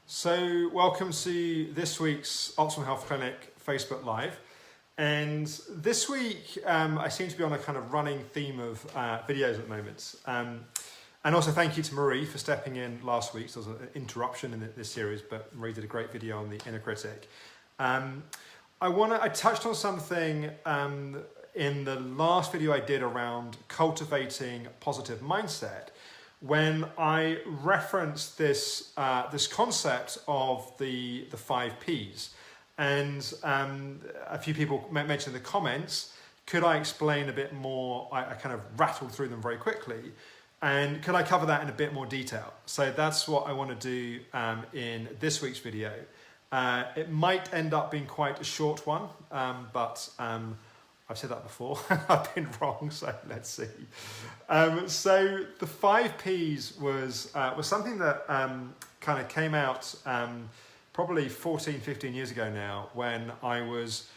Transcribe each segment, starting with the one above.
So welcome to this week's Optimal Health Clinic Facebook Live. And this week, I seem to be on a kind of running theme of videos at the moment. And also thank you to Marie for stepping in last week. So there was an interruption in this series, but Marie did a great video on the inner critic. I touched on something in the last video I did around cultivating positive mindset, when I referenced this this concept of the 5 Ps. And a few people mentioned in the comments, could I explain a bit more? I kind of rattled through them very quickly. And could I cover that in a bit more detail? So that's what I want to do in this week's video. It might end up being quite a short one, but I've said that before. I've been wrong, so let's see. So the 5 Ps was something that kind of came out probably 14, 15 years ago now, when I was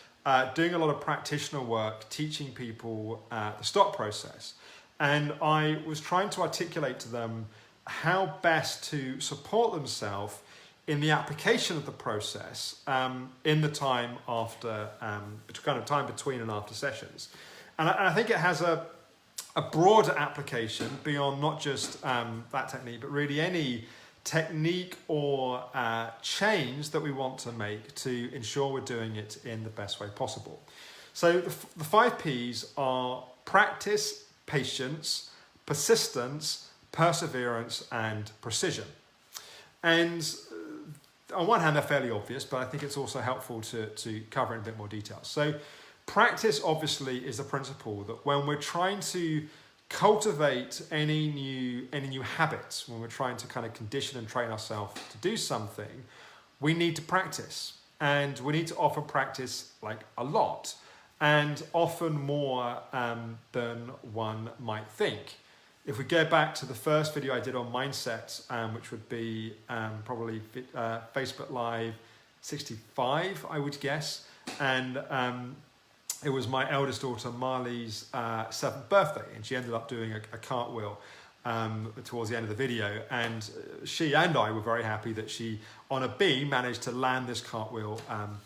doing a lot of practitioner work, teaching people the stop process. And I was trying to articulate to them how best to support themselves in the application of the process in the time after, kind of time between and after sessions. And I think it has a broader application beyond not just that technique, but really any technique or change that we want to make to ensure we're doing it in the best way possible. So the 5 Ps are practice, patience, persistence, perseverance, and precision. And on one hand, they're fairly obvious, but I think it's also helpful to cover in a bit more detail. So practice obviously is the principle that when we're trying to cultivate any new habits, when we're trying to kind of condition and train ourselves to do something, we need to practice. And we need to often practice like a lot, and often more than one might think. If we go back to the first video I did on mindset, which would be probably Facebook Live 65, I would guess, and it was my eldest daughter Marley's 7th birthday, and she ended up doing a cartwheel towards the end of the video, and she and I were very happy that she, on a B, managed to land this cartwheel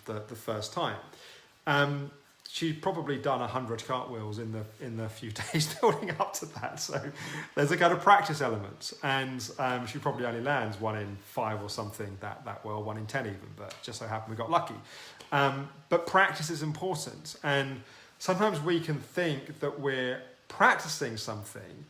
the first time. She'd probably done 100 cartwheels in the few days building up to that. So there's a kind of practice element, and she probably only lands 1 in 5 or something that well, 1 in 10 even, but just so happened we got lucky. But practice is important, and sometimes we can think that we're practicing something,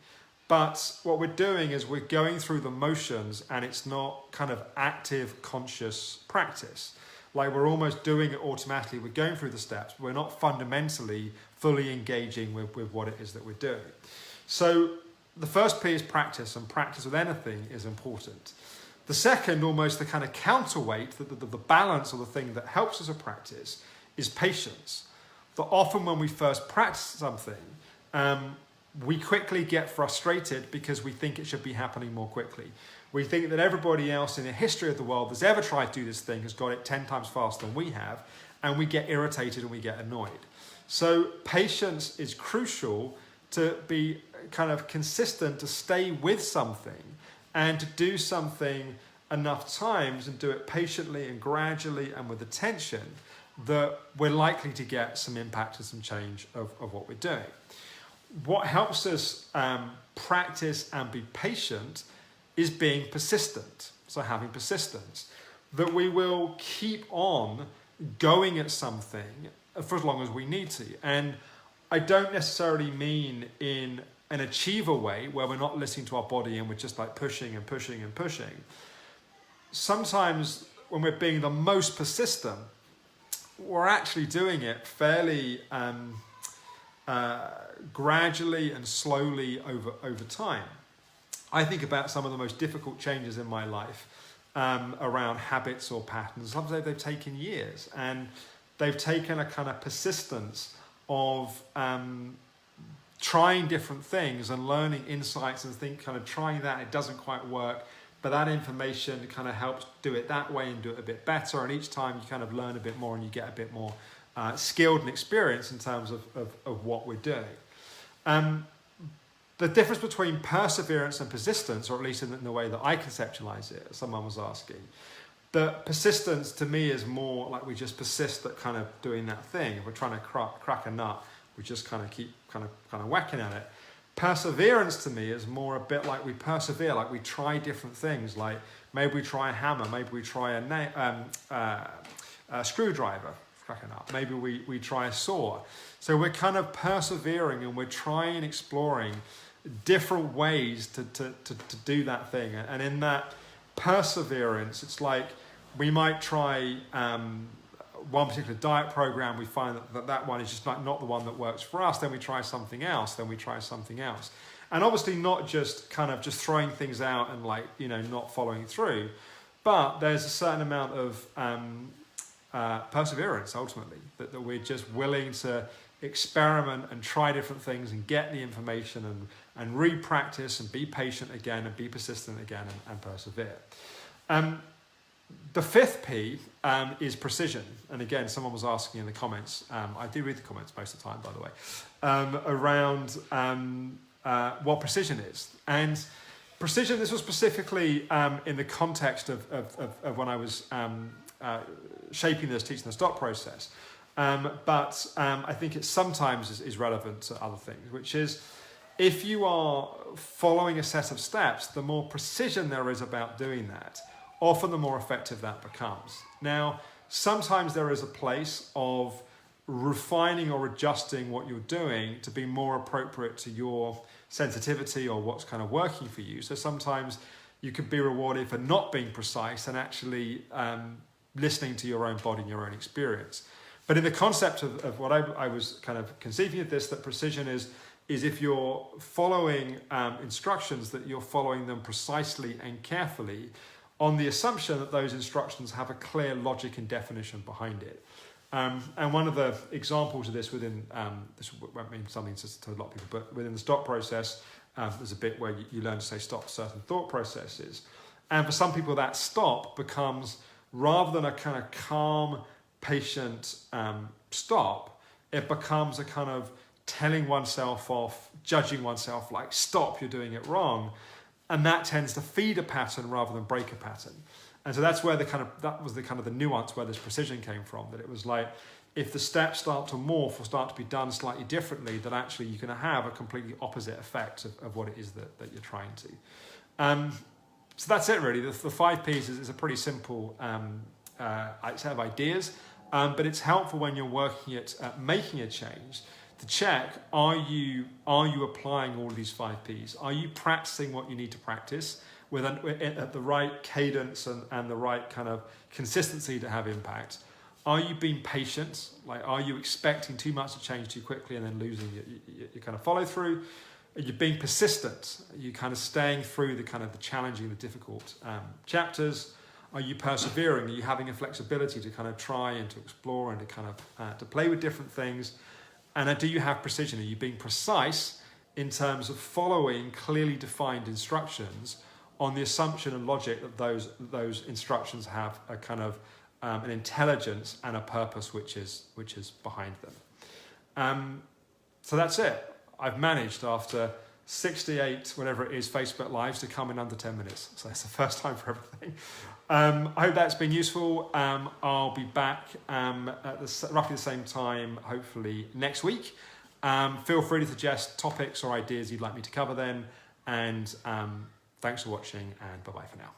but what we're doing is we're going through the motions, and it's not kind of active, conscious practice. Like we're almost doing it automatically. We're going through the steps. We're not fundamentally fully engaging with what it is that we're doing. So the first P is practice, and practice with anything is important. The second, almost the kind of counterweight, the balance or the thing that helps us to practice, is patience. That often when we first practice something, we quickly get frustrated because we think it should be happening more quickly. We think that everybody else in the history of the world that's ever tried to do this thing has got it 10 times faster than we have, and we get irritated and we get annoyed. So patience is crucial to be kind of consistent, to stay with something and to do something enough times and do it patiently and gradually and with attention that we're likely to get some impact and some change of what we're doing. What helps us practice and be patient is being persistent. So having persistence, that we will keep on going at something for as long as we need to. And I don't necessarily mean in an achiever way where we're not listening to our body and we're just like pushing and pushing and pushing. Sometimes when we're being the most persistent, we're actually doing it fairly gradually and slowly over time. I think about some of the most difficult changes in my life around habits or patterns. Sometimes they've taken years, and they've taken a kind of persistence of trying different things and learning insights and kind of trying that, it doesn't quite work, but that information kind of helps do it that way and do it a bit better. And each time you kind of learn a bit more and you get a bit more skilled and experienced in terms of what we're doing. The difference between perseverance and persistence, or at least in the way that I conceptualize it, someone was asking. That persistence to me is more like we just persist at kind of doing that thing. If we're trying to crack a nut, we just kind of keep kind of whacking at it. Perseverance to me is more a bit like we persevere, like we try different things. Like maybe we try a hammer, maybe we try a screwdriver, cracking up. Maybe we try a saw. So we're kind of persevering and we're trying, exploring different ways to do that thing. And in that perseverance, it's like we might try one particular diet program, we find that one is just not the one that works for us, then we try something else, And obviously not just kind of just throwing things out and like, not following through, but there's a certain amount of perseverance ultimately, that we're just willing to experiment and try different things and get the information and re-practice and be patient again and be persistent again and persevere. The fifth P is precision. And again, someone was asking in the comments, I do read the comments most of the time, by the way, around what precision is. And precision, this was specifically in the context of when I was shaping this, teaching the stop process. But I think it sometimes is relevant to other things, which is if you are following a set of steps, the more precision there is about doing that, often the more effective that becomes. Now, sometimes there is a place of refining or adjusting what you're doing to be more appropriate to your sensitivity or what's kind of working for you. So sometimes you could be rewarded for not being precise and actually listening to your own body and your own experience. But in the concept of what I was kind of conceiving of this, that precision is if you're following instructions, that you're following them precisely and carefully on the assumption that those instructions have a clear logic and definition behind it. And one of the examples of this within, this won't mean something to a lot of people, but within the stop process, there's a bit where you learn to say stop certain thought processes. And for some people that stop becomes, rather than a kind of calm, patient stop, it becomes a kind of telling oneself off, judging oneself like, stop, you're doing it wrong. And that tends to feed a pattern rather than break a pattern. And so that's where that was the nuance where this precision came from, that it was like, if the steps start to morph or start to be done slightly differently, that actually you can have a completely opposite effect of what it is that you're trying to. So that's it really. The 5 Ps is a pretty simple set of ideas, but it's helpful when you're working at making a change to check, are you applying all these 5 Ps? Are you practicing what you need to practice at the right cadence and the right kind of consistency to have impact? Are you being patient? Like, are you expecting too much to change too quickly and then losing your kind of follow through? Are you being persistent? Are you kind of staying through the challenging, the difficult chapters? Are you persevering? Are you having a flexibility to kind of try and to explore and to kind of to play with different things? And do you have precision? Are you being precise in terms of following clearly defined instructions on the assumption and logic that those instructions have a kind of an intelligence and a purpose which is behind them? So that's it. I've managed after 68, whatever it is, Facebook Lives to come in under 10 minutes. So that's the first time for everything. I hope that's been useful. I'll be back at roughly the same time, hopefully next week. Feel free to suggest topics or ideas you'd like me to cover then. And thanks for watching, and bye-bye for now.